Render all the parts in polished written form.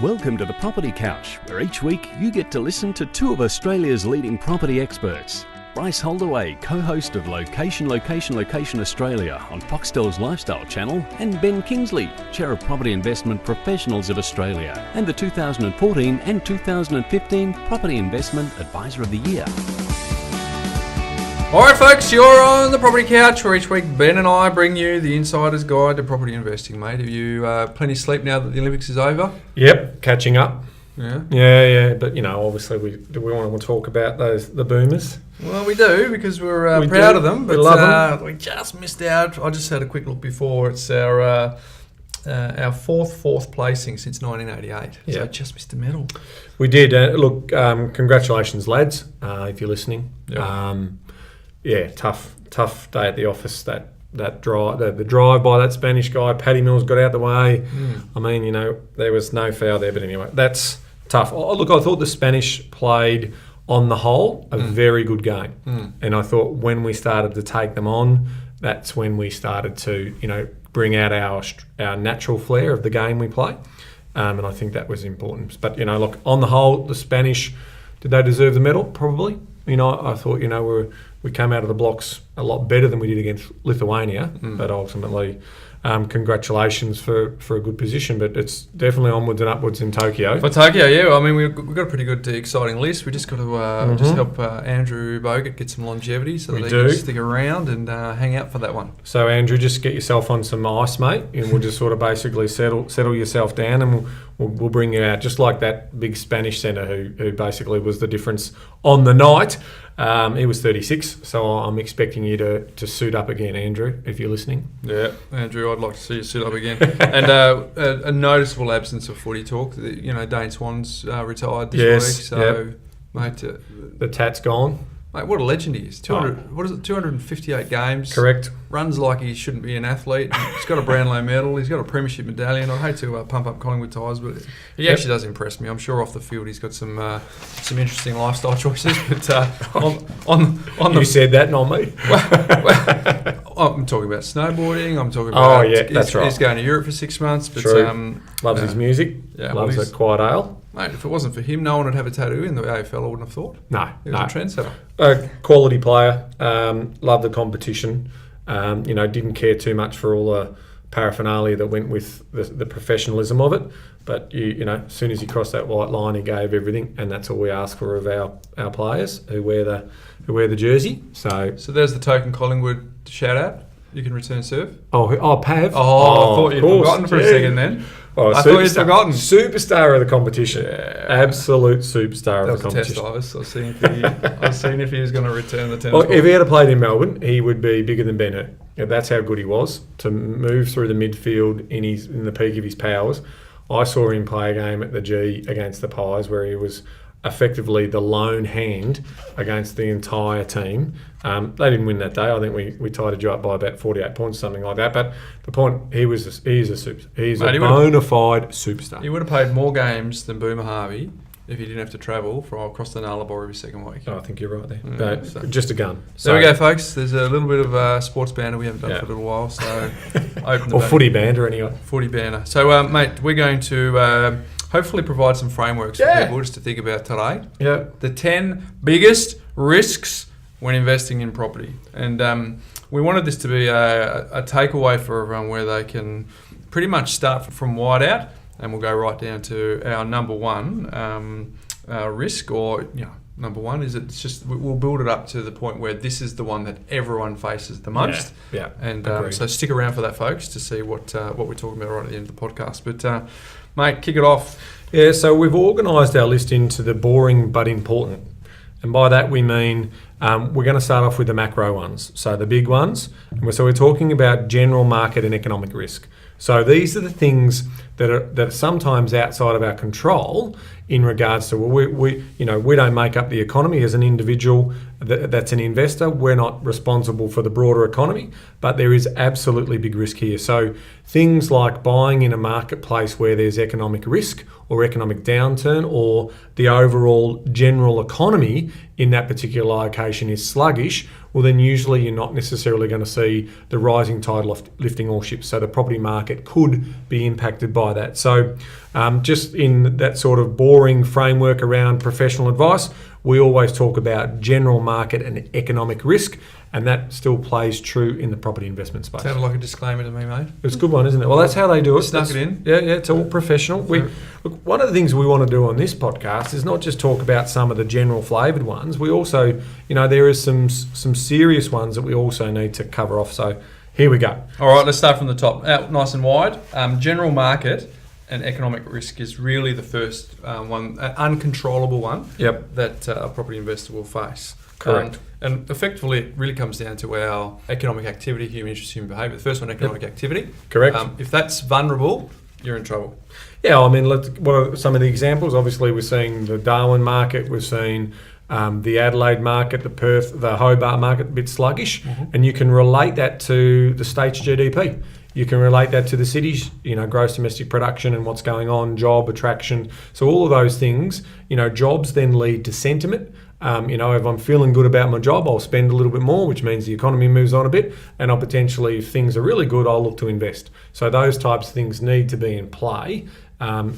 Welcome to the Property Couch, where each week you get to listen to two of Australia's leading property experts. Bryce Holdaway, co-host of Location Australia on Foxtel's Lifestyle channel, and Ben Kingsley, Chair of Property Investment Professionals of Australia, and the 2014 and 2015 Property Investment Advisor of the Year. All right, folks, you're on the Property Couch, where each week Ben and I bring you the insider's guide to property investing, mate. Have you plenty of sleep now that the Olympics is over? Yep, catching up. Yeah. But obviously we want to talk about the boomers. Well, we do, because we're proud of them. But we love them. We just missed out. I just had a quick look before. It's our fourth placing since 1988. Yeah. So just missed a medal. We did. Congratulations, lads, if you're listening. Yep. Tough day at the office. That drive, the drive by that Spanish guy, Paddy Mills, got out the way. I mean, there was no foul there, but anyway, that's tough. I thought the Spanish played, on the whole, a very good game, and I thought when we started to take them on, that's when we started to, bring out our natural flair of the game we play, and I think that was important. But on the whole, the Spanish, did they deserve the medal? Probably. I thought we came out of the blocks a lot better than we did against Lithuania, but ultimately, congratulations for a good position. But it's definitely onwards and upwards in Tokyo. For Tokyo, yeah. I mean, we've got a pretty good, exciting list. We just got to just help Andrew Bogut get some longevity so that he can stick around and hang out for that one. So, Andrew, just get yourself on some ice, mate, and we'll just sort of basically settle yourself down, and we'll bring you out, just like that big Spanish centre who basically was the difference on the night. He was 36, so I'm expecting you to suit up again, Andrew, if you're listening. Yeah, Andrew, I'd like to see you suit up again. And a noticeable absence of footy talk. Dane Swan's retired this week, so mate, the tat's gone. Mate, what a legend he is. 258 games. Correct. Runs like he shouldn't be an athlete. He's got a Brownlow medal. He's got a premiership medallion. I hate to pump up Collingwood ties, but he actually does impress me. I'm sure off the field he's got some interesting lifestyle choices. But you said that, not me. I'm talking about snowboarding. I'm talking about that's right. He's going to Europe for 6 months. But, true. Loves his music. Yeah, loves a quiet ale. Mate, if it wasn't for him, no one would have a tattoo in the AFL, I wouldn't have thought. No. He was a trendsetter. Quality player. Loved the competition. Didn't care too much for all the paraphernalia that went with the professionalism of it. But, as soon as he crossed that white line, he gave everything. And that's all we ask for of our players who wear the jersey. So there's the token Collingwood shout out. You can return serve. Pav. I thought you'd forgotten for a second then. I thought you'd forgotten. Superstar of the competition. Yeah. Absolute superstar of the competition. That was a test, I was seeing if he was going to return the tennis ball. ball. If he had played in Melbourne, he would be bigger than Ben Hur. That's how good he was to move through the midfield in the peak of his powers. I saw him play a game at the G against the Pies where he was effectively the lone hand against the entire team. They didn't win that day. I think we tied a draw up by about 48 points, something like that. But the point, he's a bona fide superstar. He would have played more games than Boomer Harvey if he didn't have to travel from across the Nullarbor every second week. I think you're right there. Just a gun. There we go, folks. There's a little bit of sports banter we haven't done for a little while. So open the footy banter anyway. Footy banter. So, mate, we're going to hopefully provide some frameworks for people just to think about today. Yeah. The 10 biggest risks when investing in property. And we wanted this to be a takeaway for everyone where they can pretty much start from wide out, and we'll go right down to our number one risk, or number one is it's just we'll build it up to the point where this is the one that everyone faces the most. Yeah. And so stick around for that, folks, to see what we're talking about right at the end of the podcast. But mate, kick it off. Yeah, so we've organised our list into the boring but important. And by that we mean we're going to start off with the macro ones, so the big ones. So we're talking about general market and economic risk. So these are the things that are sometimes outside of our control in regards to we don't make up the economy as an individual. that's an investor. We're not responsible for the broader economy, but there is absolutely big risk here. So things like buying in a marketplace where there's economic risk or economic downturn, or the overall general economy in that particular location is sluggish, well then usually you're not necessarily going to see the rising tide lifting all ships. So the property market could be impacted by that. So just in that sort of boring framework around professional advice, we always talk about general market and economic risk, and that still plays true in the property investment space. Sounded like a disclaimer to me, mate. It's a good one, isn't it? Well, that's how they do it. Snuck it in. Yeah, it's all professional. Look, one of the things we want to do on this podcast is not just talk about some of the general flavoured ones. We also, there is some serious ones that we also need to cover off. So here we go. All right, let's start from the top. Out nice and wide. General market and economic risk is really the first one, uncontrollable one. Yep. That a property investor will face. Correct. And effectively, it really comes down to our economic activity, human interest, human behaviour. The first one, economic activity. Correct. If that's vulnerable, you're in trouble. Yeah, I mean, what are some of the examples? Obviously, we're seeing the Darwin market, we're seeing the Adelaide market, the Perth, the Hobart market, a bit sluggish, and you can relate that to the state's GDP. You can relate that to the city's, gross domestic production and what's going on, job attraction. So all of those things, jobs then lead to sentiment. If I'm feeling good about my job, I'll spend a little bit more, which means the economy moves on a bit, and I'll potentially, if things are really good, I'll look to invest. So those types of things need to be in play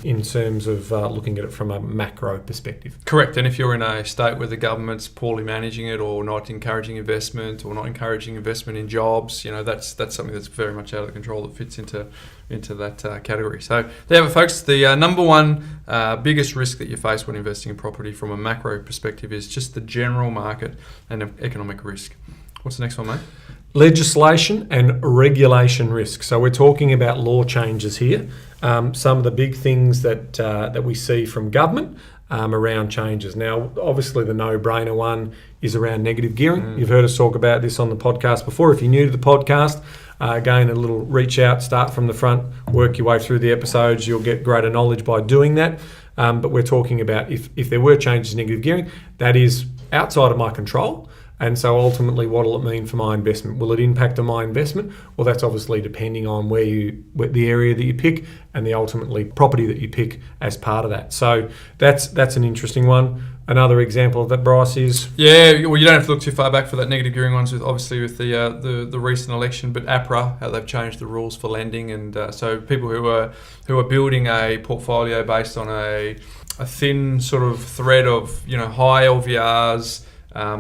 in terms of looking at it from a macro perspective. Correct. And if you're in a state where the government's poorly managing it, or not encouraging investment, or not encouraging investment in jobs, that's something that's very much out of the control that fits into that category. So there you have it, folks. The number one biggest risk that you face when investing in property from a macro perspective is just the general market and economic risk. What's the next one, mate? Legislation and regulation risk. So we're talking about law changes here. Some of the big things that we see from government around changes. Now, obviously, the no-brainer one is around negative gearing. You've heard us talk about this on the podcast before. If you're new to the podcast, again, a little reach out, start from the front, work your way through the episodes. You'll get greater knowledge by doing that. But we're talking about if there were changes in negative gearing, that is outside of my control. And so ultimately, what will it mean for my investment? Will it impact on my investment? Well, that's obviously depending on the area that you pick and the ultimately property that you pick as part of that. So that's an interesting one. Another example of that, Bryce, is... Yeah, well, you don't have to look too far back for that negative gearing ones, with the recent election, but APRA, how they've changed the rules for lending, and so people who are building a portfolio based on a thin sort of thread of high LVRs.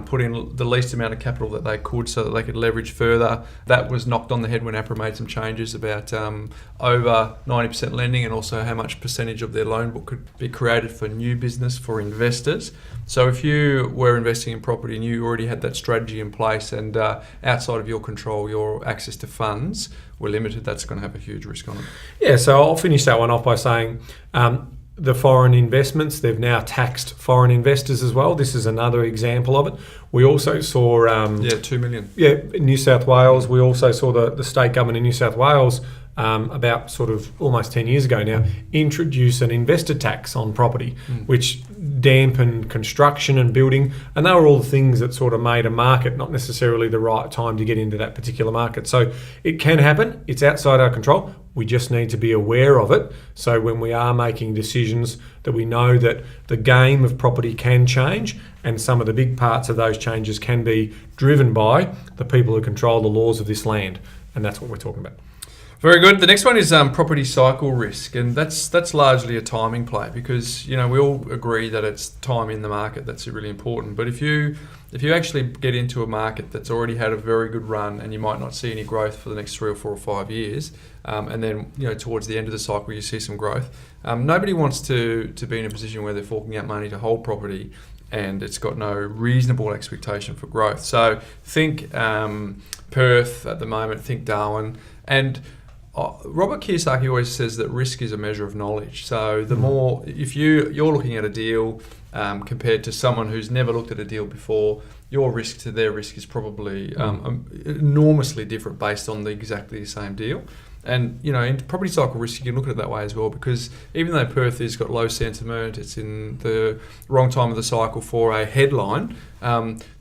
Put in the least amount of capital that they could so that they could leverage further. That was knocked on the head when APRA made some changes about over 90% lending, and also how much percentage of their loan book could be created for new business for investors. So if you were investing in property and you already had that strategy in place, and outside of your control, your access to funds were limited, that's going to have a huge risk on it. Yeah, so I'll finish that one off by saying... the foreign investments, they've now taxed foreign investors as well. This is another example of it. We also saw... 2 million. Yeah, in New South Wales. We also saw the state government in New South Wales about sort of almost 10 years ago now, introduce an investor tax on property, which dampened construction and building. And they were all the things that sort of made a market not necessarily the right time to get into that particular market. So it can happen. It's outside our control. We just need to be aware of it. So when we are making decisions, that we know that the game of property can change, and some of the big parts of those changes can be driven by the people who control the laws of this land. And that's what we're talking about. Very good. The next one is property cycle risk, and that's largely a timing play, because we all agree that it's time in the market that's really important. But if you actually get into a market that's already had a very good run, and you might not see any growth for the next 3 or 4 or 5 years, and then towards the end of the cycle you see some growth, nobody wants to be in a position where they're forking out money to hold property and it's got no reasonable expectation for growth. So think Perth at the moment, think Darwin, and Robert Kiyosaki always says that risk is a measure of knowledge. So the more, if you're looking at a deal compared to someone who's never looked at a deal before, your risk to their risk is probably enormously different based on exactly the same deal. And in property cycle risk, you can look at it that way as well, because even though Perth has got low sentiment, it's in the wrong time of the cycle for a headline,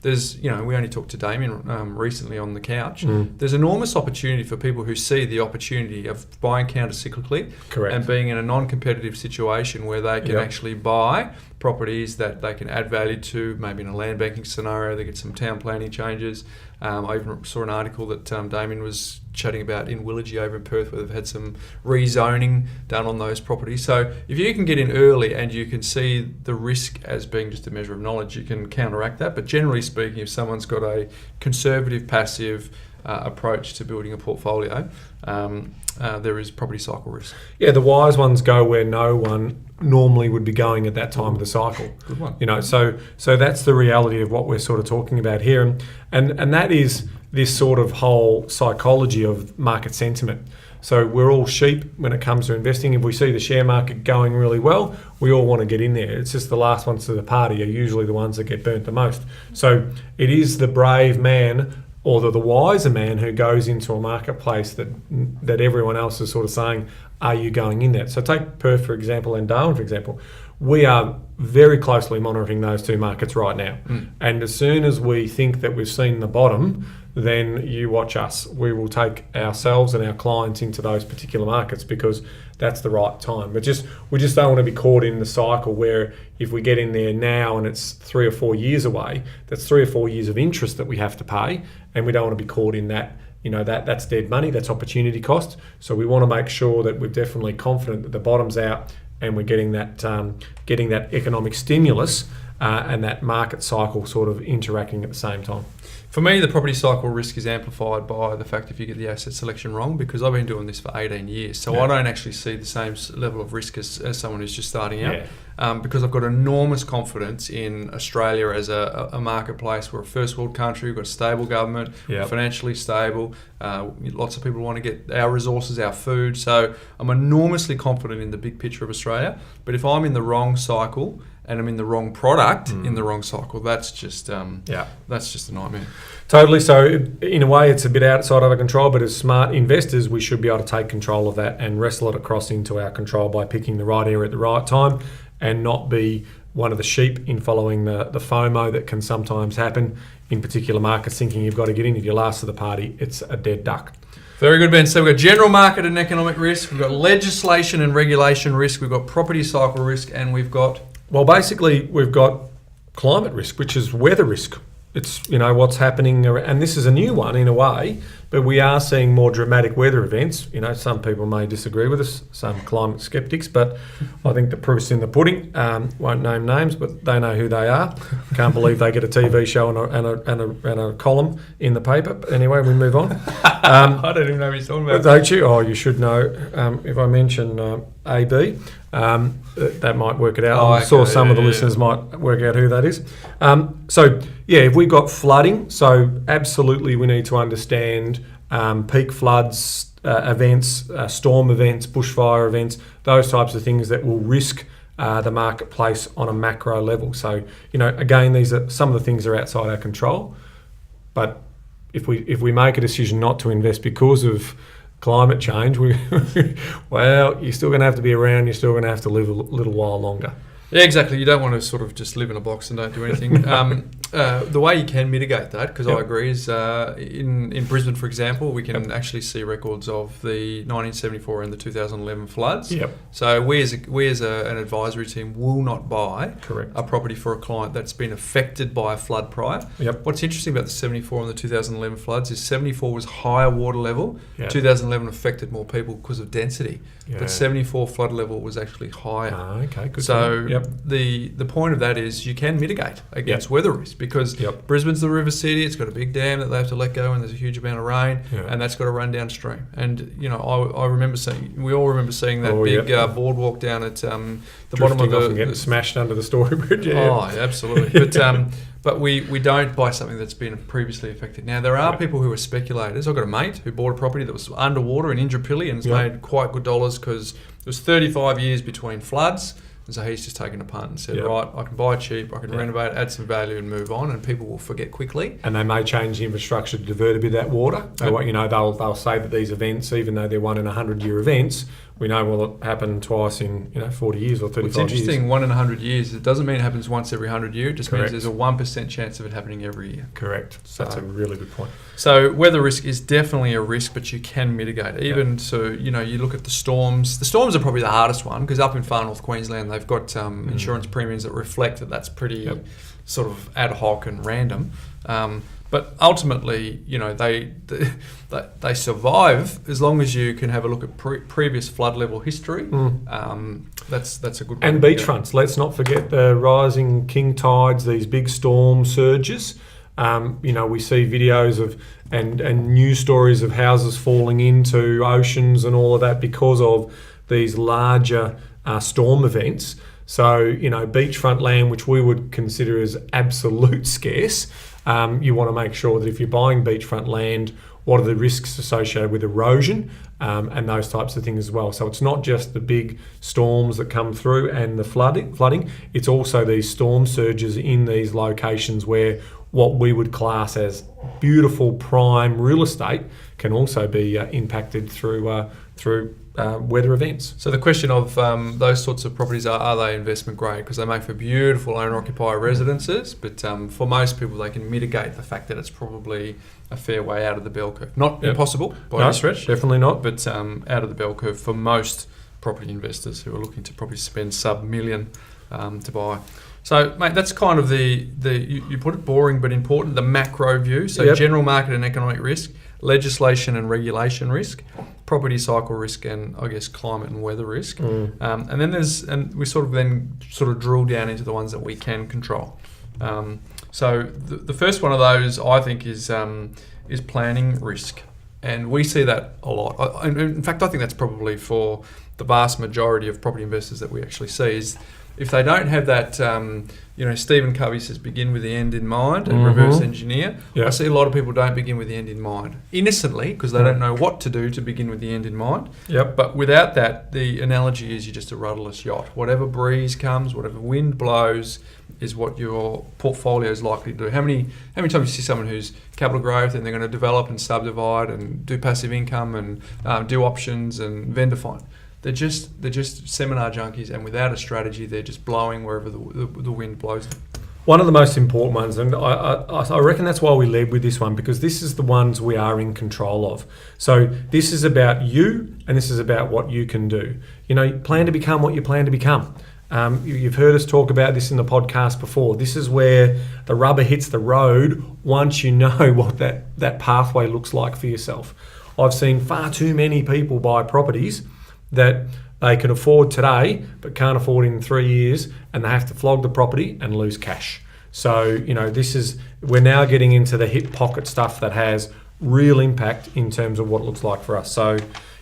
There's, we only talked to Damien recently on the couch. There's enormous opportunity for people who see the opportunity of buying counter-cyclically. Correct. And being in a non-competitive situation where they can actually buy properties that they can add value to, maybe in a land banking scenario, they get some town planning changes. I even saw an article that Damien was chatting about in Willagee over in Perth, where they've had some rezoning done on those properties. So if you can get in early and you can see the risk as being just a measure of knowledge, you can counteract that. But generally speaking, if someone's got a conservative, passive approach to building a portfolio, there is property cycle risk. Yeah, the wise ones go where no one normally would be going at that time of the cycle. Good one. So that's the reality of what we're sort of talking about here, and that is this sort of whole psychology of market sentiment. So we're all sheep when it comes to investing. If we see the share market going really well, we all want to get in there. It's just the last ones to the party are usually the ones that get burnt the most. So it is the brave man or the wiser man who goes into a marketplace that everyone else is sort of saying, are you going in there? So take Perth, for example, and Darwin, for example. We are very closely monitoring those two markets right now. And as soon as we think that we've seen the bottom, then you watch us. We will take ourselves and our clients into those particular markets because that's the right time. But we just don't want to be caught in the cycle where if we get in there now and it's 3 or 4 years away, that's 3 or 4 years of interest that we have to pay, and we don't want to be caught in that. That's dead money, that's opportunity cost. So we want to make sure that we're definitely confident that the bottom's out and we're getting that economic stimulus and that market cycle sort of interacting at the same time. For me, the property cycle risk is amplified by the fact if you get the asset selection wrong, because I've been doing this for 18 years. So I don't actually see the same level of risk as someone who's just starting out, because I've got enormous confidence in Australia as a marketplace. We're a first world country, we've got a stable government, we're financially stable. Lots of people want to get our resources, our food. So I'm enormously confident in the big picture of Australia. But if I'm in the wrong cycle, and I'm in the wrong product in the wrong cycle, that's just that's just a nightmare. Totally. So in a way, it's a bit outside of our control, but as smart investors, we should be able to take control of that and wrestle it across into our control by picking the right area at the right time and not be one of the sheep in following the FOMO that can sometimes happen in particular markets, thinking you've got to get in. If you're last to the party, it's a dead duck. Very good, Ben. So we've got general market and economic risk, we've got legislation and regulation risk, we've got property cycle risk, and we've got... Well, basically, we've got climate risk, which is weather risk. It's, what's happening, and this is a new one in a way, but we are seeing more dramatic weather events. Some people may disagree with us, some climate skeptics, but I think the proof's in the pudding. Won't name names, but they know who they are. Can't believe they get a TV show and a column in the paper. But anyway, we move on. I don't even know what you're talking about. Don't you? Oh, you should know. If I mention AB, that might work it out. I'm sure some of the listeners might work out who that is. If we got flooding, so absolutely we need to understand peak floods, events, storm events, bushfire events, those types of things that will risk the marketplace on a macro level. So, again, these are some of the things that are outside our control. But if we make a decision not to invest because of climate change, you're still going to have to be around. You're still going to have to live a little while longer. Yeah, exactly. You don't want to sort of just live in a box and don't do anything. The way you can mitigate that, because I agree, is in Brisbane, for example, we can actually see records of the 1974 and the 2011 floods. Yep. So we as an advisory team will not buy a property for a client that's been affected by a flood prior. Yep. What's interesting about the 74 and the 2011 floods is 74 was higher water level. Yep. 2011 affected more people because of density. Yeah. But 74 flood level was actually higher. Okay, good. So the point of that is you can mitigate against weather risk, because Brisbane's the river city. It's got a big dam that they have to let go, and there's a huge amount of rain, and that's got to run downstream. And I remember we all remember seeing that big boardwalk down at the bottom of the getting smashed under the Story Bridge. Yeah. Oh, absolutely. But we don't buy something that's been previously affected. Now, there are people who are speculators. I've got a mate who bought a property that was underwater in Indooroopilly and has made quite good dollars because it was 35 years between floods. And so he's just taken a punt and said, right, I can buy cheap, I can renovate, add some value and move on, and people will forget quickly. And they may change the infrastructure to divert a bit of that water. They'll say that these events, even though they're 1 in 100-year events, we know will happen twice in 40 years or 35 years. It's interesting, 1 in 100 years. It doesn't mean it happens once every 100 years. It just Correct. means there's a 1% chance of it happening every year. Correct. That's a really good point. So weather risk is definitely a risk, but you can mitigate. Even so, you look at the storms. The storms are probably the hardest one because up in far north Queensland, they've got insurance premiums that reflect that that's pretty sort of ad hoc and random. But ultimately, they survive as long as you can have a look at previous flood level history. That's a good one. And beachfronts. Let's not forget the rising king tides, these big storm surges. We see videos of and news stories of houses falling into oceans and all of that because of these larger storm events. So, beachfront land, which we would consider as absolute scarce, you want to make sure that if you're buying beachfront land, what are the risks associated with erosion and those types of things as well. So it's not just the big storms that come through and the flooding. It's also these storm surges in these locations where what we would class as beautiful prime real estate can also be impacted through weather events. So the question of those sorts of properties are they investment grade? Because they make for beautiful owner-occupier residences, but for most people they can mitigate the fact that it's probably a fair way out of the bell curve. Not impossible by any stretch. Definitely not. But out of the bell curve for most property investors who are looking to probably spend sub-million to buy. So, mate, that's kind of you put it boring but important, the macro view. So general market and economic risk, legislation and regulation risk, property cycle risk, and I guess climate and weather risk. And then we sort of drill down into the ones that we can control. So the first one of those I think is planning risk, and we see that a lot. In fact, I think that's probably for the vast majority of property investors that we actually see is if they don't have that, Stephen Covey says begin with the end in mind and reverse engineer. I see a lot of people don't begin with the end in mind innocently because they don't know what to do to begin with the end in mind. But without that, the analogy is you're just a rudderless yacht. Whatever breeze comes, whatever wind blows is what your portfolio is likely to do. How many times you see someone who's capital growth and they're going to develop and subdivide and do passive income and do options and vendor find? They're just seminar junkies, and without a strategy, they're just blowing wherever the wind blows them. One of the most important ones, and I reckon that's why we led with this one, because this is the ones we are in control of. So this is about you, and this is about what you can do. Plan to become what you plan to become. You've heard us talk about this in the podcast before. This is where the rubber hits the road once you know what that pathway looks like for yourself. I've seen far too many people buy properties that they can afford today but can't afford in 3 years, and they have to flog the property and lose cash. So, we're now getting into the hip pocket stuff that has real impact in terms of what it looks like for us. So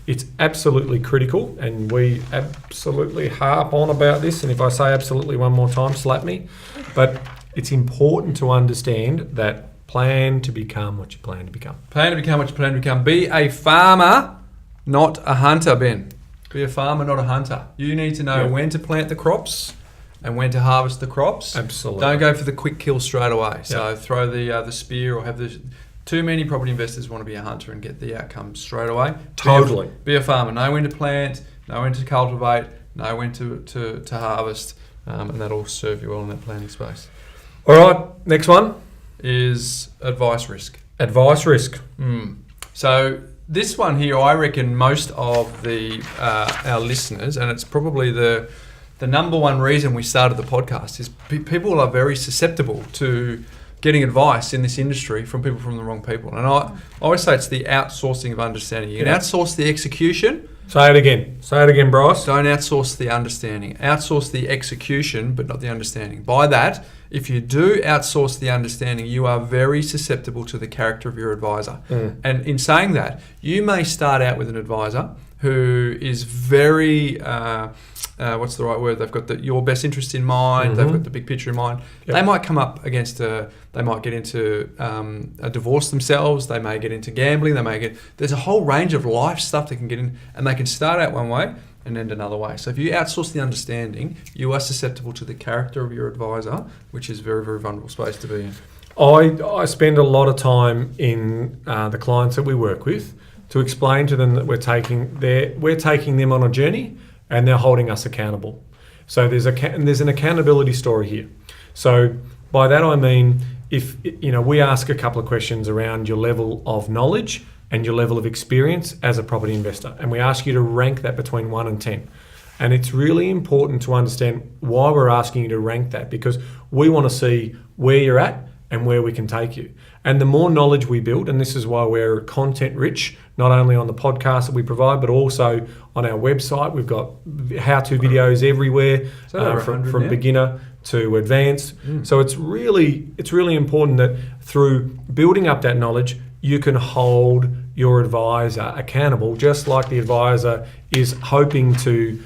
it's absolutely critical, and we absolutely harp on about this, and if I say absolutely one more time, slap me. But it's important to understand that plan to become what you plan to become. Plan to become what you plan to become. Be a farmer, not a hunter, Ben. Be a farmer, not a hunter. You need to know when to plant the crops and when to harvest the crops. Absolutely. Don't go for the quick kill straight away. So throw the spear or have the... Too many property investors want to be a hunter and get the outcome straight away. Totally. Be a farmer. Know when to plant, know when to cultivate, know when to harvest, and that'll serve you well in that planning space. All right, next one is advice risk. Advice risk. So this one here, I reckon most of our listeners, and it's probably the number one reason we started the podcast, is people are very susceptible to getting advice in this industry from people from the wrong people. And I always say it's the outsourcing of understanding. You can outsource the execution. Say it again, Bryce. Don't outsource the understanding. Outsource the execution, but not the understanding. By that, if you do outsource the understanding, you are very susceptible to the character of your advisor. And in saying that, you may start out with an advisor who is very... what's the right word? They've got your best interest in mind. They've got the big picture in mind. They might come up against they might get into a divorce themselves. They may get into gambling. There's a whole range of life stuff they can get in, and they can start out one way and end another way. So if you outsource the understanding, you are susceptible to the character of your advisor, which is a very, very vulnerable space to be in. I spend a lot of time in the clients that we work with to explain to them that we're taking them on a journey and they're holding us accountable. So there's an accountability story here. So by that I mean, if we ask a couple of questions around your level of knowledge and your level of experience as a property investor, and we ask you to rank that between 1 and 10. And it's really important to understand why we're asking you to rank that, because we want to see where you're at and where we can take you. And the more knowledge we build, and this is why we're content rich, not only on the podcast that we provide, but also on our website. We've got how-to videos everywhere, from beginner to advanced. So it's really important that through building up that knowledge, you can hold your advisor accountable, just like the advisor is hoping to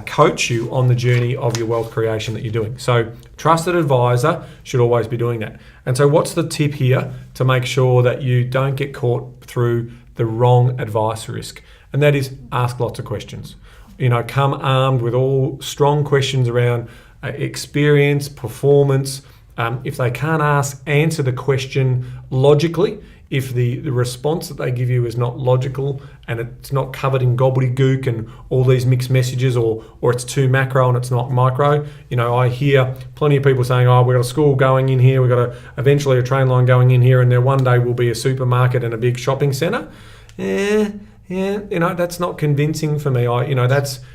coach you on the journey of your wealth creation that you're doing. So trusted advisor should always be doing that. And so what's the tip here to make sure that you don't get caught through the wrong advice risk? And that is, ask lots of questions. Come armed with all strong questions around experience, performance. If they can't answer the question logically, if the response that they give you is not logical and it's not covered in gobbledygook and all these mixed messages, or it's too macro and it's not micro. I hear plenty of people saying, we've got a school going in here, we've got eventually a train line going in here, and there one day will be a supermarket and a big shopping centre. That's not convincing for me.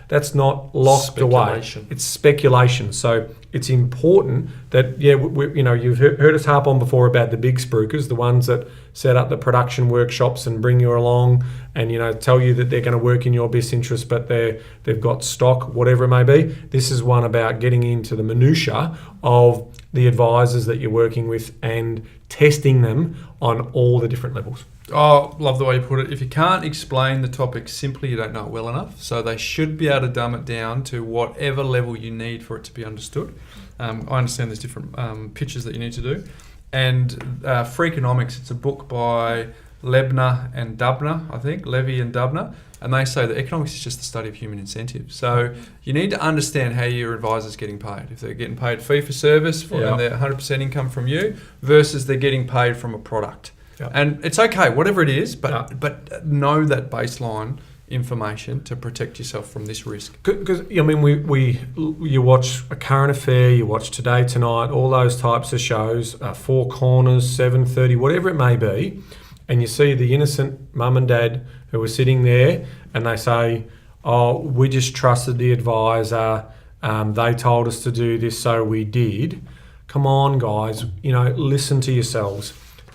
That's not locked away. It's speculation. So it's important that, you've heard us harp on before about the big spruikers, the ones that set up the production workshops and bring you along and, tell you that they're going to work in your best interest, but they've got stock, whatever it may be. This is one about getting into the minutiae of the advisors that you're working with and testing them on all the different levels. Oh, love the way you put it. If you can't explain the topic simply, you don't know it well enough. So they should be able to dumb it down to whatever level you need for it to be understood. I understand there's different pitches that you need to do. And Freakonomics, it's a book by Lebner and Dubner, I think, Levy and Dubner. And they say that economics is just the study of human incentives. So you need to understand how your advisor's getting paid. If they're getting paid fee for service and they're 100% income from you versus they're getting paid from a product. Yep. And it's okay, whatever it is, but know that baseline information to protect yourself from this risk. Because you watch A Current Affair, you watch Today Tonight, all those types of shows, Four Corners, 7:30, whatever it may be, and you see the innocent mum and dad who were sitting there, and they say, we just trusted the advisor, they told us to do this, so we did. Come on, guys, listen to yourselves.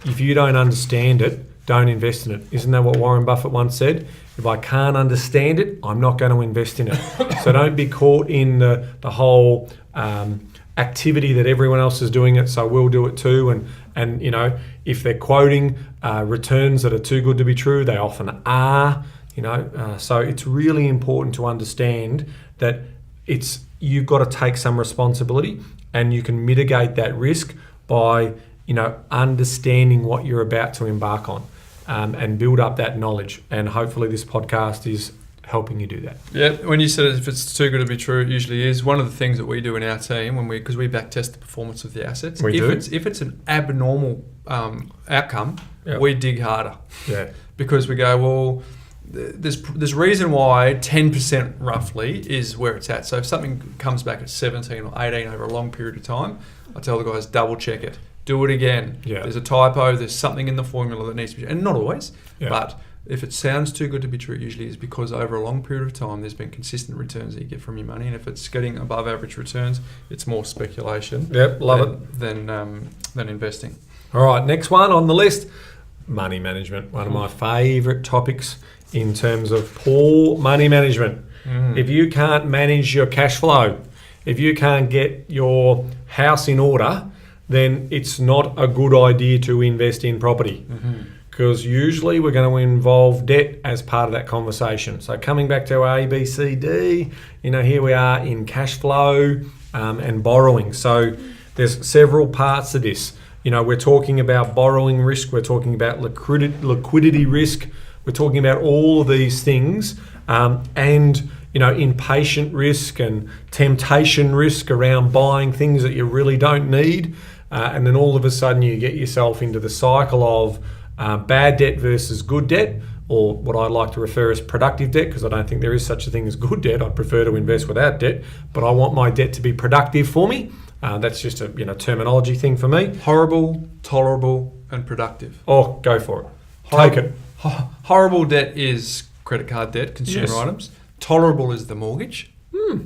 If you don't understand it, don't invest in it. Isn't that what Warren Buffett once said? If I can't understand it, I'm not going to invest in it. So don't be caught in the whole activity that everyone else is doing it, so we'll do it too. And if they're quoting returns that are too good to be true, they often are. So it's really important to understand that you've got to take some responsibility, and you can mitigate that risk by understanding what you're about to embark on, and build up that knowledge. And hopefully this podcast is helping you do that. Yeah, when you said if it's too good to be true, it usually is. One of the things that we do in our team, because we back test the performance of the assets, if it's an abnormal outcome, we dig harder. Yeah. Because we go, well, there's reason why 10% roughly is where it's at. So if something comes back at 17 or 18 over a long period of time, I tell the guys, double check it. Do it again. Yeah. There's a typo. There's something in the formula that needs to be, and not always, but if it sounds too good to be true, it usually is because over a long period of time, there's been consistent returns that you get from your money, and if it's getting above average returns, it's more speculation. Yep, love it. Than investing. All right, next one on the list, money management. One of my favourite topics in terms of poor money management. If you can't manage your cash flow, if you can't get your house in order, then it's not a good idea to invest in property, because usually we're going to involve debt as part of that conversation. So coming back to our A, B, C, D, here we are in cash flow and borrowing. So there's several parts to this. We're talking about borrowing risk, we're talking about liquidity risk, we're talking about all of these things, and impatient risk and temptation risk around buying things that you really don't need. And then all of a sudden you get yourself into the cycle of bad debt versus good debt, or what I like to refer as productive debt, because I don't think there is such a thing as good debt. I'd prefer to invest without debt, but I want my debt to be productive for me. That's just a terminology thing for me. Horrible, tolerable, and productive. Oh, go for it. Take it. Horrible debt is credit card debt, consumer Yes. items. Tolerable is the mortgage,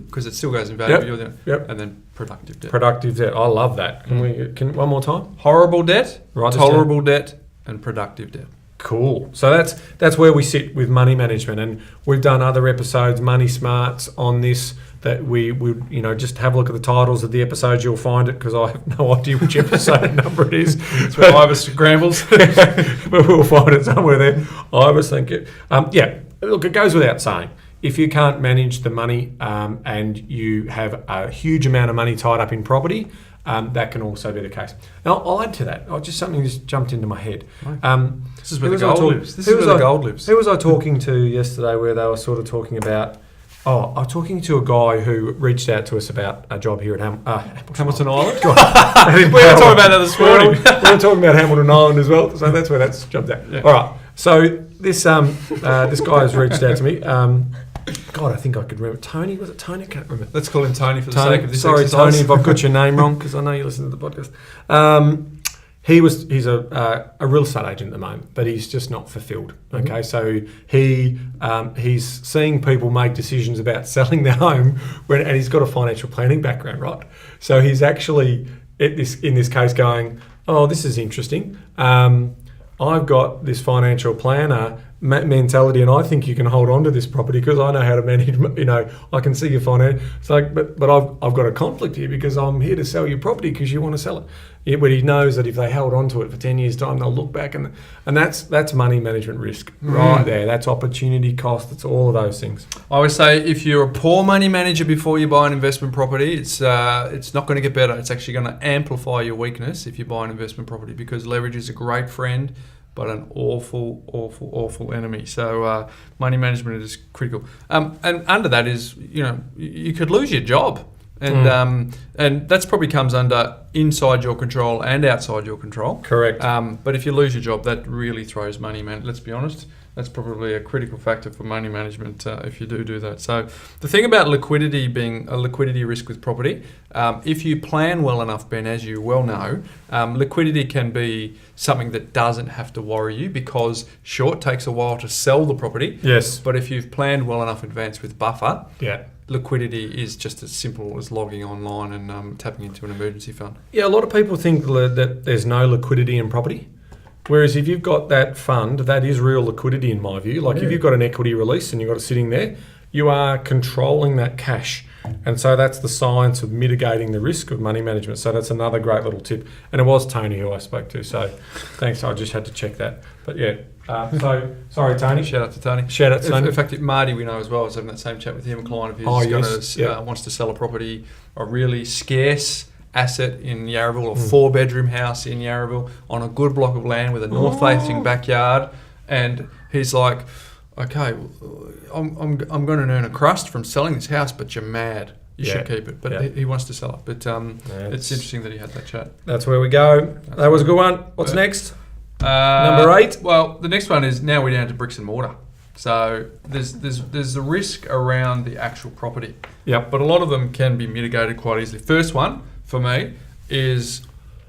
because it still goes in value. Yep. And then productive debt. Productive debt. I love that. Can one more time? Horrible debt, Write this tolerable debt, and productive debt. Cool. So that's where we sit with money management, and we've done other episodes, Money Smarts, on this. That we would, just have a look at the titles of the episodes. You'll find it, because I have no idea which episode number it is. That's where Ibis scrambles. But we'll find it somewhere there. I was thinking, look, it goes without saying, if you can't manage the money and you have a huge amount of money tied up in property, that can also be the case. Now, I'll add to that. Something just jumped into my head. This is where the gold lives. This is where the gold lives. Who was I talking to yesterday where they were sort of talking about... I was talking to a guy who reached out to us about a job here at Hamilton Island? We were talking about that this morning. We were talking about Hamilton Island as well, so that's where that's jumped out. Yeah. All right, so this this guy has reached out to me. God, I think I could remember. Tony, was it Tony? I can't remember. Let's call him Tony for the sake of this Sorry, exercise. Tony, if I've got your name wrong, because I know you listen to the podcast. He's a real estate agent at the moment, but he's just not fulfilled. Okay, so he's seeing people make decisions about selling their home, and he's got a financial planning background, right? So he's actually in this case going, oh, this is interesting. I've got this financial planner mentality, and I think you can hold on to this property because I know how to manage. I can see your finance. It's like, but I've got a conflict here because I'm here to sell your property because you want to sell it. Yeah, but he knows that if they held on to it for 10 years' time, they'll look back and that's money management risk right there. That's opportunity cost. It's all of those things. I always say if you're a poor money manager before you buy an investment property, it's not going to get better. It's actually going to amplify your weakness if you buy an investment property, because leverage is a great friend, but an awful, awful, awful enemy. So money management is critical. And under that is, you could lose your job. And that's probably comes under inside your control and outside your control. Correct. But if you lose your job, that really throws money, man. Let's be honest. That's probably a critical factor for money management if you do that. So the thing about liquidity being a liquidity risk with property, if you plan well enough, Ben, as you well know, liquidity can be something that doesn't have to worry you, because sure, it takes a while to sell the property. Yes. But if you've planned well enough in advance with buffer, yeah, liquidity is just as simple as logging online and tapping into an emergency fund. Yeah, a lot of people think that there's no liquidity in property. Whereas if you've got that fund, that is real liquidity in my view. Like if you've got an equity release and you've got it sitting there, you are controlling that cash. And so that's the science of mitigating the risk of money management. So that's another great little tip. And it was Tony who I spoke to. So thanks, I just had to check that. But yeah, so sorry, Tony. Shout out to Tony. Shout out to Tony. In fact, Marty we know as well. I was having that same chat with him, a client of his wants to sell a property, a really scarce asset in Yarraville, or 4-bedroom house in Yarraville on a good block of land with a north-facing backyard, and he's like, okay, I'm going to earn a crust from selling this house, but you're mad. You should keep it. But he wants to sell it. But it's interesting that he had that chat. That's where we go. That was a good one. What's next? Number 8. Well, the next one is now we're down to bricks and mortar. So there's the risk around the actual property. Yep. But a lot of them can be mitigated quite easily. First one for me is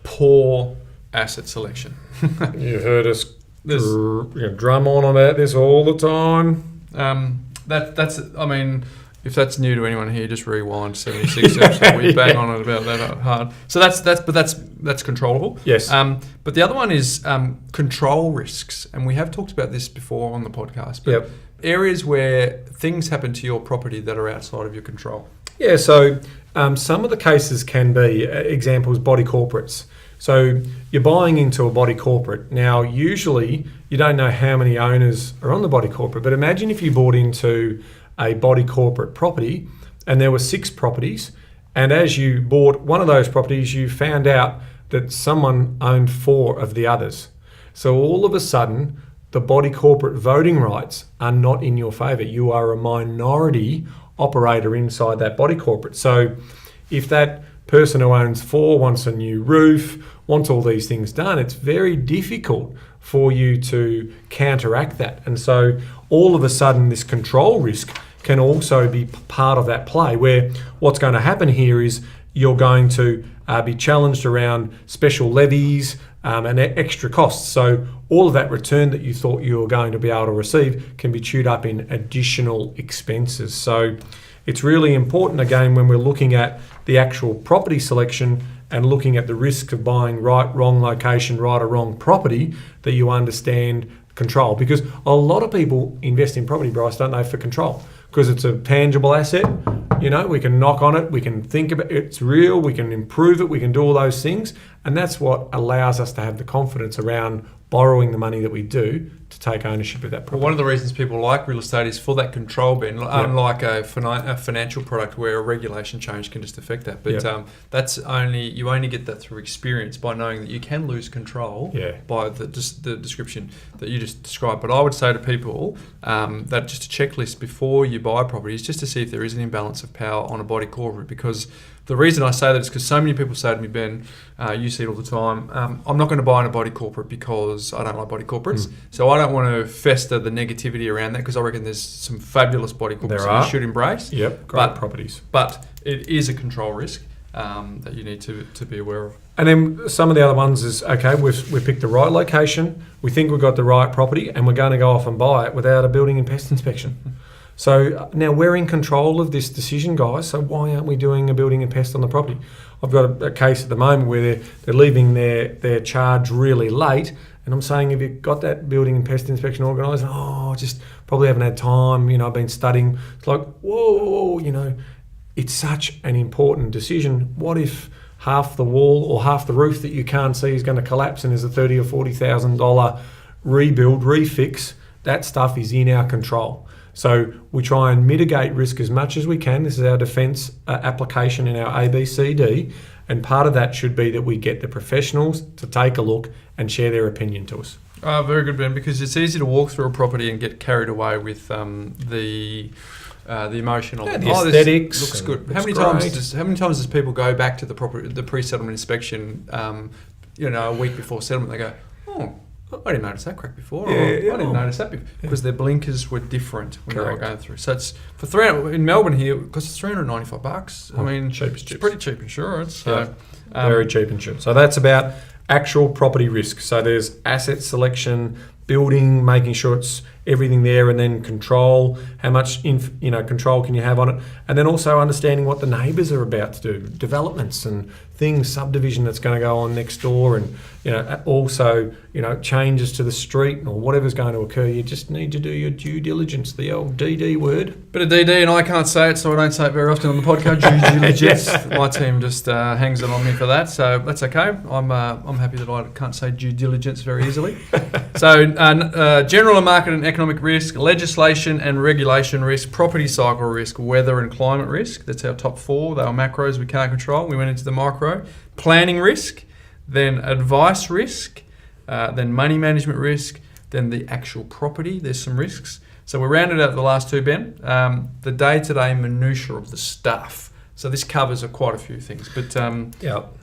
poor asset selection. You've heard us drum on about this all the time. That's I mean, if that's new to anyone here, just rewind 76 episodes. We bang on it about that hard. So that's controllable. Yes. But the other one is control risks, and we have talked about this before on the podcast. But areas where things happen to your property that are outside of your control. Yeah. So some of the cases can be examples, body corporates. So you're buying into a body corporate. Now, usually you don't know how many owners are on the body corporate, but imagine if you bought into a body corporate property and there were 6 properties, and as you bought one of those properties, you found out that someone owned 4 of the others. So all of a sudden, the body corporate voting rights are not in your favour. You are a minority operator inside that body corporate. So if that person who owns 4 wants a new roof, wants all these things done, it's very difficult for you to counteract that. And so all of a sudden this control risk can also be part of that play, where what's going to happen here is you're going to be challenged around special levies and extra costs. So all of that return that you thought you were going to be able to receive can be chewed up in additional expenses. So it's really important, again, when we're looking at the actual property selection and looking at the risk of buying right, wrong location, right or wrong property, that you understand control. Because a lot of people invest in property, Bryce, don't they, for control? Because it's a tangible asset. You know, we can knock on it, we can think about it, it's real, we can improve it, we can do all those things. And that's what allows us to have the confidence around borrowing the money that we do to take ownership of that property. Well, one of the reasons people like real estate is for that control, Ben, unlike a financial product where a regulation change can just affect that. But you only get that through experience, by knowing that you can lose control by the description that you just described. But I would say to people that just a checklist before you buy a property is just to see if there is an imbalance of power on a body corporate. Because the reason I say that is because so many people say to me, Ben, you see it all the time, I'm not going to buy in a body corporate because I don't like body corporates. So I don't want to fester the negativity around that, because I reckon there's some fabulous body corporates that you should embrace. Yep, great properties. But it is a control risk that you need to be aware of. And then some of the other ones is, okay, we've picked the right location, we think we've got the right property, and we're going to go off and buy it without a building and pest inspection. So now we're in control of this decision, guys. So why aren't we doing a building and pest on the property? I've got a case at the moment where they're leaving their charge really late, and I'm saying, have you got that building and pest inspection organised? Oh, just probably haven't had time. I've been studying. It's like, whoa, it's such an important decision. What if half the wall or half the roof that you can't see is going to collapse, and there's a $30,000 or $40,000 rebuild, refix? That stuff is in our control. So we try and mitigate risk as much as we can. This is our defence application in our ABCD. And part of that should be that we get the professionals to take a look and share their opinion to us. Very good, Ben, because it's easy to walk through a property and get carried away with the emotion of it. The aesthetics. This looks good. How many times does people go back to the pre-settlement inspection, a week before settlement? They go, oh, I didn't notice that crack before. I didn't notice that before. Because their blinkers were different when they were going through. So it's for $300 in Melbourne here, because it's $395. I mean, it's pretty cheap insurance. So, very cheap insurance. So that's about actual property risk. So there's asset selection, building, making sure it's everything there, and then control. How much control can you have on it? And then also understanding what the neighbours are about to do, developments and things, subdivision that's going to go on next door, and also changes to the street or whatever's going to occur. You just need to do your due diligence, the old DD word. Bit of DD, and I can't say it, so I don't say it very often on the podcast. Due diligence. My team just hangs it on me for that, so that's okay. I'm happy that I can't say due diligence very easily. So general and market and economic risk, legislation and regulation risk, property cycle risk, weather and climate risk. That's our top four. They are macros we can't control. We went into the micro. Planning risk, then advice risk, then money management risk, then the actual property. There's some risks. So we rounded out the last two, Ben. The day-to-day minutiae of the stuff. So this covers quite a few things, but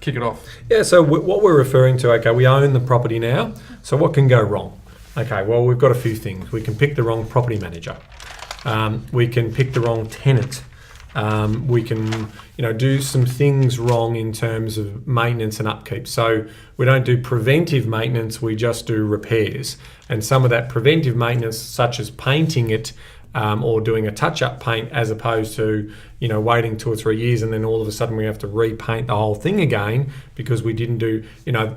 kick it off. Yeah, so what we're referring to, okay, we own the property now. So what can go wrong? Okay, well, we've got a few things. We can pick the wrong property manager. We can pick the wrong tenant. We can, do some things wrong in terms of maintenance and upkeep. So we don't do preventive maintenance, we just do repairs. And some of that preventive maintenance, such as painting it or doing a touch-up paint, as opposed to, waiting 2 or 3 years and then all of a sudden we have to repaint the whole thing again because we didn't do,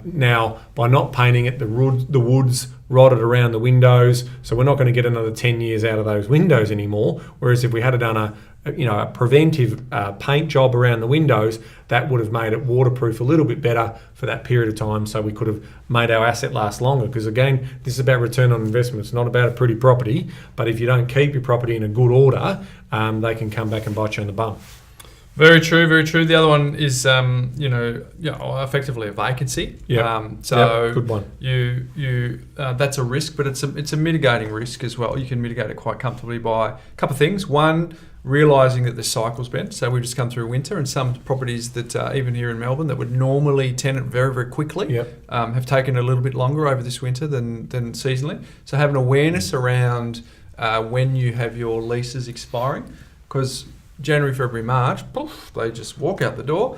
now by not painting it, the woods rotted around the windows, so we're not going to get another 10 years out of those windows anymore. Whereas if we had done a preventive paint job around the windows, that would have made it waterproof a little bit better for that period of time, so we could have made our asset last longer. Because again, this is about return on investment. It's not about a pretty property, but if you don't keep your property in a good order, they can come back and bite you on the bum. Very true, very true. The other one is, effectively a vacancy. Good one. You that's a risk, but it's a mitigating risk as well. You can mitigate it quite comfortably by a couple of things. One, realising that the cycle's bent. So we've just come through winter, and some properties that even here in Melbourne that would normally tenant very, very quickly have taken a little bit longer over this winter than seasonally. So have an awareness around when you have your leases expiring, because January, February, March, poof, they just walk out the door.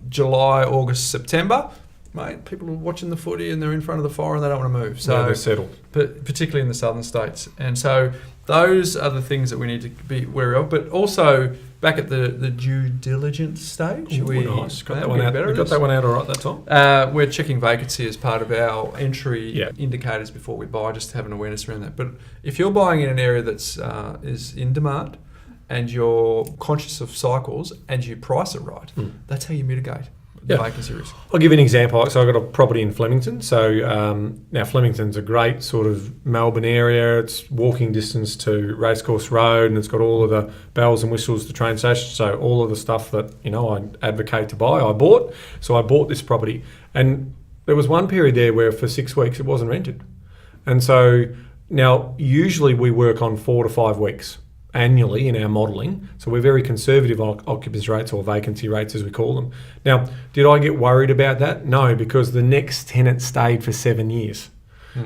July, August, September, mate, people are watching the footy and they're in front of the fire and they don't want to move. So they're settled. But particularly in the southern states. And so those are the things that we need to be wary of. But also back at the due diligence stage. Nice. Got that one out. We got that one out all right that time. We're checking vacancy as part of our entry indicators before we buy, just to have an awareness around that. But if you're buying in an area that's is in demand and you're conscious of cycles and you price it right, that's how you mitigate the vacancy risk. I'll give you an example. So I've got a property in Flemington. So now Flemington's a great sort of Melbourne area. It's walking distance to Racecourse Road, and it's got all of the bells and whistles to train station. So all of the stuff that I advocate to buy, I bought. So I bought this property, and there was one period there where for 6 weeks it wasn't rented. And so now usually we work on 4 to 5 weeks annually in our modelling. So we're very conservative on occupancy rates, or vacancy rates as we call them. Now, did I get worried about that? No, because the next tenant stayed for 7 years.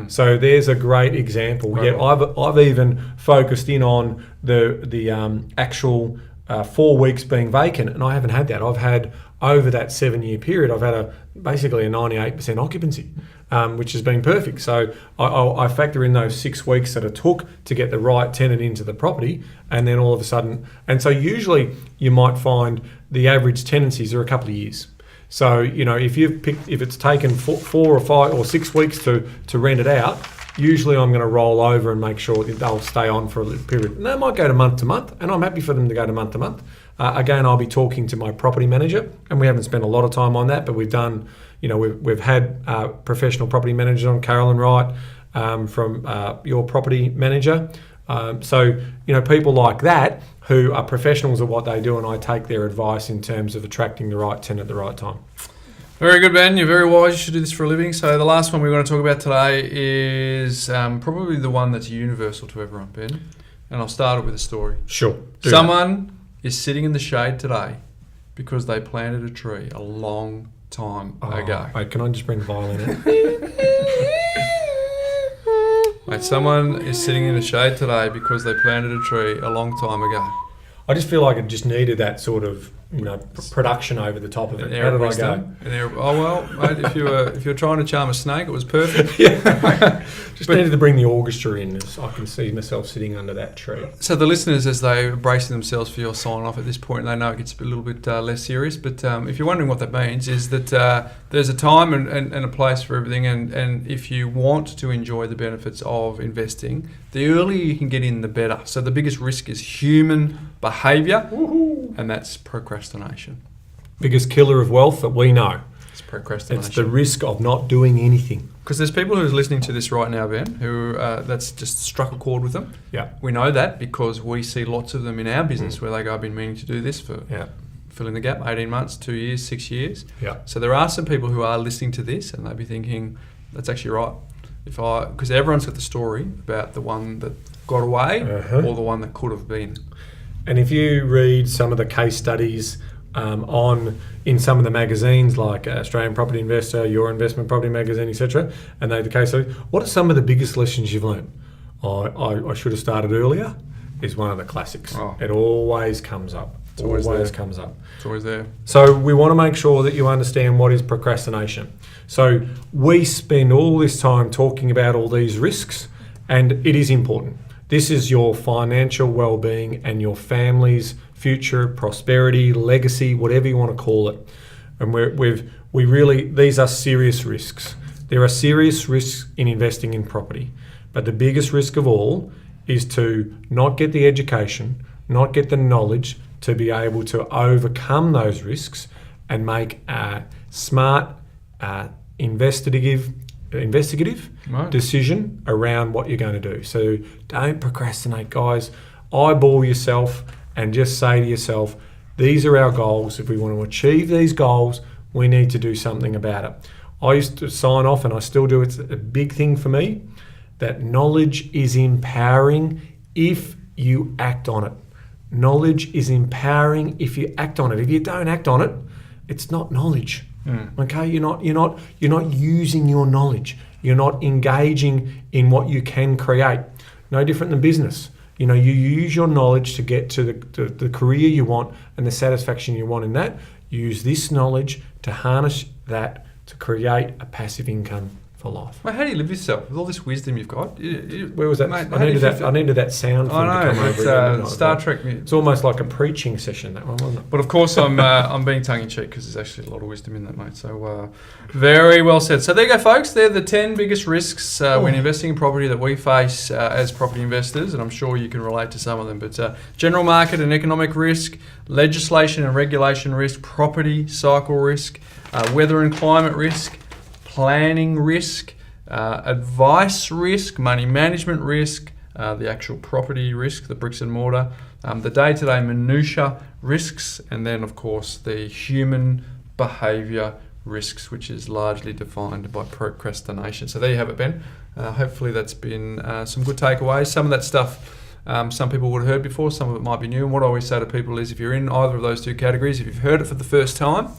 So there's a great example. Right. I've even focused in on the actual 4 weeks being vacant, and I haven't had that. I've had, over that 7-year period, I've had basically a 98% occupancy, which has been perfect. So I factor in those 6 weeks that it took to get the right tenant into the property, and then all of a sudden, and so usually you might find the average tenancies are a couple of years. So if it's taken 4 or 5 or 6 weeks to rent it out, usually I'm going to roll over and make sure that they'll stay on for a little period. And they might go to month, and I'm happy for them to go to month. Again, I'll be talking to my property manager, and we haven't spent a lot of time on that, but we've done, we've had professional property managers on, Carolyn Wright from your property manager. So people like that who are professionals at what they do, and I take their advice in terms of attracting the right tenant at the right time. Very good, Ben. You're very wise. You should do this for a living. So the last one we're going to talk about today is probably the one that's universal to everyone, Ben. And I'll start it with a story. Sure. Someone is sitting in the shade today because they planted a tree a long time ago. Wait, can I just bring the violin in? Mate, someone is sitting in the shade today because they planted a tree a long time ago. I just feel like it just needed that sort of production over the top of it. How did I go? Mate, if you were trying to charm a snake, it was perfect. Just needed to bring the orchestra in, as I can see myself sitting under that tree. So the listeners, as they are bracing themselves for your sign off at this point, they know it gets a little bit less serious. But if you're wondering what that means, is that there's a time and a place for everything. And if you want to enjoy the benefits of investing, the earlier you can get in, the better. So the biggest risk is human behaviour, and that's procrastination. Biggest killer of wealth that we know. It's procrastination. It's the risk of not doing anything. Because there's people who are listening to this right now, Ben, who that's just struck a chord with them. Yeah. We know that because we see lots of them in our business where they go, I've been meaning to do this for fill in the gap, 18 months, 2 years, 6 years. Yeah. So there are some people who are listening to this and they'll be thinking, that's actually right. Because everyone's got the story about the one that got away or the one that could have been. And if you read some of the case studies in some of the magazines like Australian Property Investor, Your Investment Property Magazine, etc., and they have the case studies, what are some of the biggest lessons you've learned? I should have started earlier is one of the classics. It always comes up. It always comes up. It's always there. So we want to make sure that you understand what is procrastination. So we spend all this time talking about all these risks, and it is important. This is your financial well-being and your family's future, prosperity, legacy, whatever you want to call it. And these are serious risks. There are serious risks in investing in property, but the biggest risk of all is to not get the education, not get the knowledge to be able to overcome those risks and make a smart, investigative decision around what you're going to do. So don't procrastinate, guys. Eyeball yourself and just say to yourself, these are our goals. If we want to achieve these goals, we need to do something about it. I used to sign off, and I still do. It's a big thing for me, that knowledge is empowering if you act on it. Knowledge is empowering if you act on it. If you don't act on it, it's not knowledge. Okay, you're not using your knowledge. You're not engaging in what you can create. No different than business. You use your knowledge to get to the career you want and the satisfaction you want in that. Use this knowledge to harness that to create a passive income for life. Well, how do you live yourself with all this wisdom you've got? Where was that? Mate, I needed that sound. I know. to come It's over Star Trek music. It's almost like a preaching session, that one, wasn't it? But of course, I'm being tongue in cheek because there's actually a lot of wisdom in that, mate. So very well said. So there you go, folks. They're the 10 biggest risks when investing in property that we face as property investors, and I'm sure you can relate to some of them. But general market and economic risk, legislation and regulation risk, property cycle risk, weather and climate risk, planning risk, advice risk, money management risk, the actual property risk, the bricks and mortar, the day-to-day minutiae risks, and then of course the human behaviour risks, which is largely defined by procrastination. So there you have it, Ben. Hopefully that's been some good takeaways. Some of that stuff some people would have heard before, some of it might be new. And what I always say to people is if you're in either of those two categories, if you've heard it for the first time,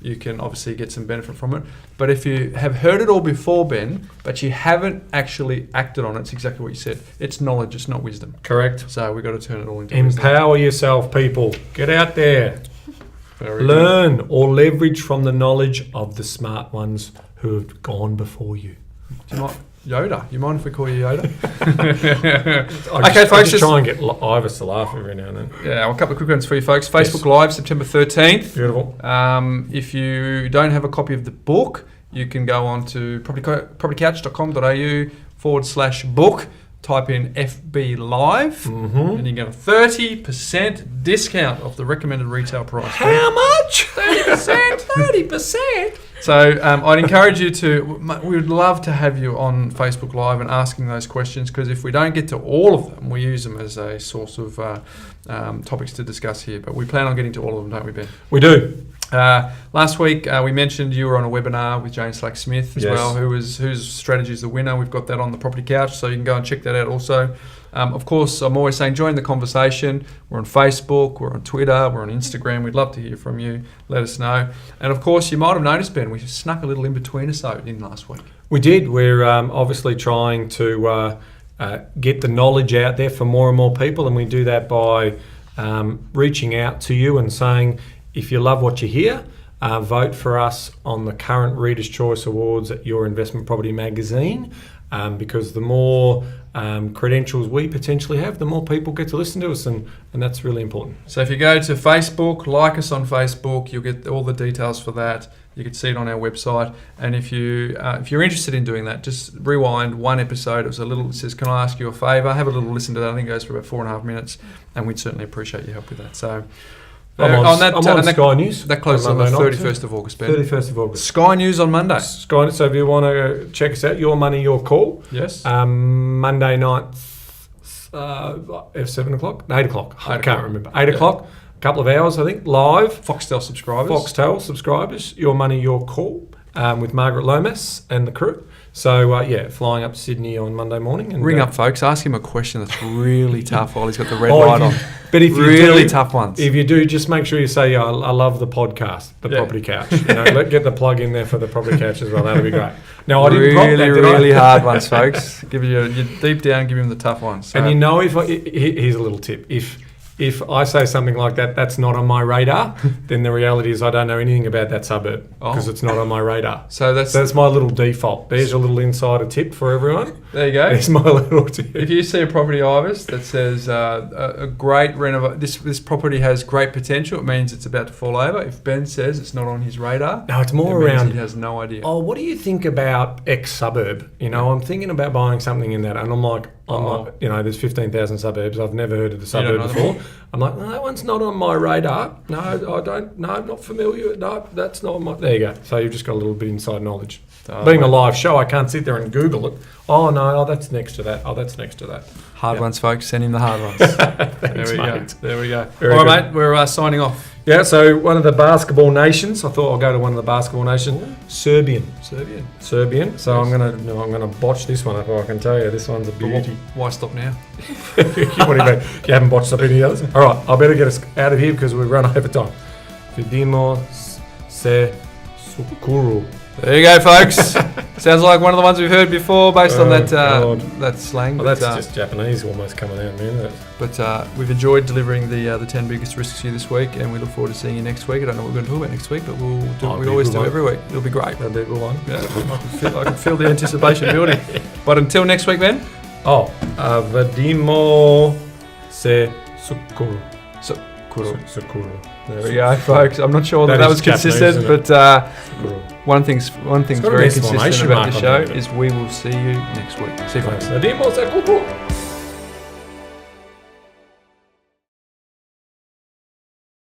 you can obviously get some benefit from it. But if you have heard it all before, Ben, but you haven't actually acted on it, it's exactly what you said. It's knowledge, it's not wisdom. Correct. So we've got to turn it all into wisdom. Empower yourself, people. Get out there. Learn or leverage from the knowledge of the smart ones who have gone before you. Do you mind, Yoda? You mind if we call you Yoda? I just try and get Ivis to laugh every now and then. Yeah, well, a couple of quick ones for you folks. Facebook Live, September 13th. Beautiful. If you don't have a copy of the book, you can go on to propertycouch.com.au/book. Type in FB Live, and you get a 30% discount off the recommended retail price. How much? 30%. 30%. So I'd encourage you to. We would love to have you on Facebook Live and asking those questions, because if we don't get to all of them, we use them as a source of topics to discuss here. But we plan on getting to all of them, don't we, Ben? We do. Last week we mentioned you were on a webinar with Jane Slack-Smith as well, whose strategy is the winner. We've got that on the Property Couch, so you can go and check that out also. Of course, I'm always saying join the conversation. We're on Facebook, we're on Twitter, we're on Instagram. We'd love to hear from you. Let us know. And of course, you might have noticed, Ben, we snuck a little in-betweener in last week. We did. We're obviously trying to get the knowledge out there for more and more people, and we do that by reaching out to you and saying, if you love what you hear, vote for us on the current Reader's Choice Awards at Your Investment Property magazine, because the more credentials we potentially have, the more people get to listen to us, and that's really important. So if you go to Facebook, like us on Facebook, you'll get all the details for that. You can see it on our website. And if you're interested in doing that, just rewind one episode. It says, can I ask you a favour? Have a little listen to that. I think it goes for about 4.5 minutes, and we'd certainly appreciate your help with that. So I'm on Sky News. That closes on the 31st of August, Ben. 31st of August. Sky News on Monday. Sky. So if you want to check us out, Your Money, Your Call. Yes. Monday night, 7 o'clock? 8 o'clock. I can't remember. 8 o'clock. A couple of hours, I think, live. Foxtel subscribers. Your Money, Your Call, with Margaret Lomas and the crew. So, flying up to Sydney on Monday morning. And ring up, folks. Ask him a question that's really tough while he's got the red light on. But if you really tough ones. If you do, just make sure you say, I love the podcast, the Property Couch. Get the plug in there for the Property Couch as well. That'll be great. Now, I didn't prompt that, really hard ones, folks. Give you deep down, give him the tough ones. So. And here's a little tip. If I say something like that, that's not on my radar, then the reality is I don't know anything about that suburb because it's not on my radar. So that's my little default. There's a little insider tip for everyone. There you go. There's my little tip. If you see a property, Ivis, that says a great this property has great potential, it means it's about to fall over. If Ben says it's not on his radar, no, it's more around. He has no idea. Oh, what do you think about X suburb? I'm thinking about buying something in that, and I'm like, there's 15,000 suburbs. I've never heard of the suburb before. I'm like, no, that one's not on my radar. No, I don't. No, I'm not familiar. No, that's not my. There you go. So you've just got a little bit inside knowledge. Being a live show, I can't sit there and Google it. Oh no, that's next to that. Oh, that's next to that. Hard ones, folks. Send him the hard ones. Thanks, there we mate. go. There we go. Very All good. right, mate. We're signing off. Yeah, so one of the basketball nations. I thought I'll go to one of the basketball nations. Serbian. So I'm gonna botch this one. If I can tell you, this one's a beauty. Why stop now? What do you mean? You haven't botched up any others? All right, I better get us out of here because we've run over time. Vidimo se sukuru. There you go, folks. Sounds like one of the ones we've heard before, based on that that slang. Well, that's just Japanese almost coming out, man. But we've enjoyed delivering the 10 biggest risks here this week, and we look forward to seeing you next week. I don't know what we're going to talk about next week, but we'll do what we always do every week. It'll be great. That'll be a good one. Yeah, I can feel the anticipation building. But until next week, Ben. Vidimo se sukuru. Sukuru. There we go, folks. I'm not sure that was Japanese, consistent, isn't it? but one thing's got very an exclamation consistent about mark the on show the end of it. is we will see you next week. See you, folks. Vidimo se sukuru.